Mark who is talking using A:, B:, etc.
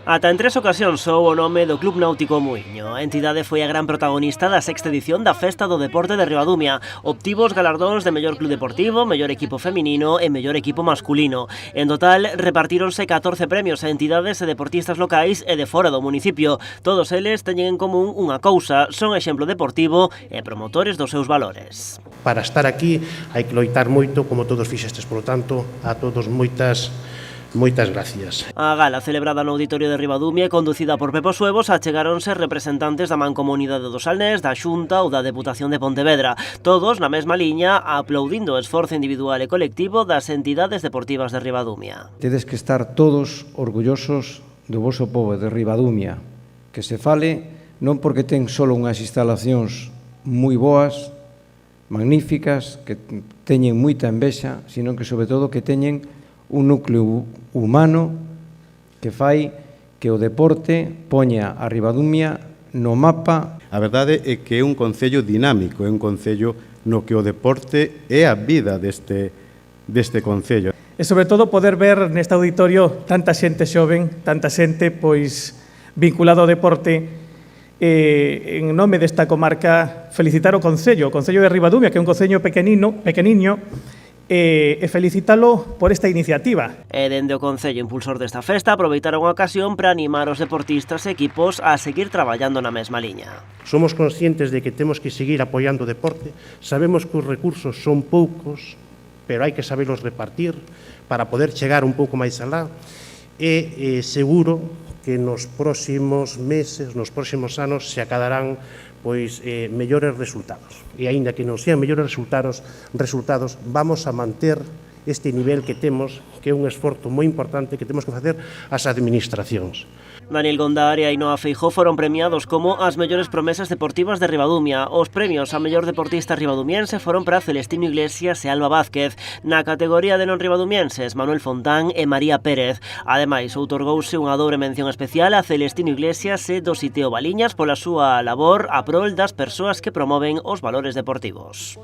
A: Ata en 3 ocasións soou o nome do Club Náutico Muíño. A entidade foi a gran protagonista da sexta edición da Festa do Deporte de Ribadumia. Obtivo os galardóns de mellor club deportivo, mellor equipo feminino e mellor equipo masculino. En total, repartíronse 14 premios a entidades e deportistas locais e de fora do municipio. Todos eles teñen en común unha cousa, son exemplo deportivo e promotores dos seus valores.
B: Para estar aquí hai que loitar moito, como todos fixestes, polo tanto, a todos moitas gracias.
A: A gala celebrada no Auditorio de Ribadumia e conducida por Pepo Suevos achegáronse representantes da Mancomunidade do Salnés, da Xunta ou da Deputación de Pontevedra, todos na mesma liña aplaudindo o esforzo individual e colectivo das entidades deportivas de Ribadumia.
C: Tedes que estar todos orgullosos do voso pobo de Ribadumia, que se fale non porque ten só unhas instalacións moi boas, magníficas, que teñen moita envexa, sino que sobre todo que teñen un núcleo humano que fai que o deporte poña a Ribadumia no mapa.
D: A verdade é que é un concello dinámico, é un concello no que o deporte é a vida deste concello.
E: E sobre todo poder ver neste auditorio tanta xente xoven, tanta xente pois vinculado ao deporte. En nome desta comarca felicitar o Concello de Ribadumia, que é un concello pequeniño, e felicítalo por esta iniciativa.
A: E dende o Concello impulsor desta festa aproveitaron a ocasión para animar os deportistas e equipos a seguir traballando na mesma liña.
B: Somos conscientes de que temos que seguir apoiando o deporte, sabemos que os recursos son poucos, pero hai que saberlos repartir para poder chegar un pouco máis alá, e seguro que nos próximos meses, nos próximos anos, se acadarán mellores resultados. E aínda que non sean mellores resultados, vamos a manter este nivel que temos, que é un esforzo moi importante que temos que facer as administracións.
A: Daniel Gondar e Ainhoa Feijó foron premiados como as mellores promesas deportivas de Ribadumia. Os premios a mellor deportista ribadumiense foron para Celestino Iglesias e Alba Vázquez. Na categoría de non ribadumienses, Manuel Fontán e María Pérez. Ademais, outorgouse unha dobre mención especial a Celestino Iglesias e Dositeo Baliñas pola súa labor a prol das persoas que promoven os valores deportivos.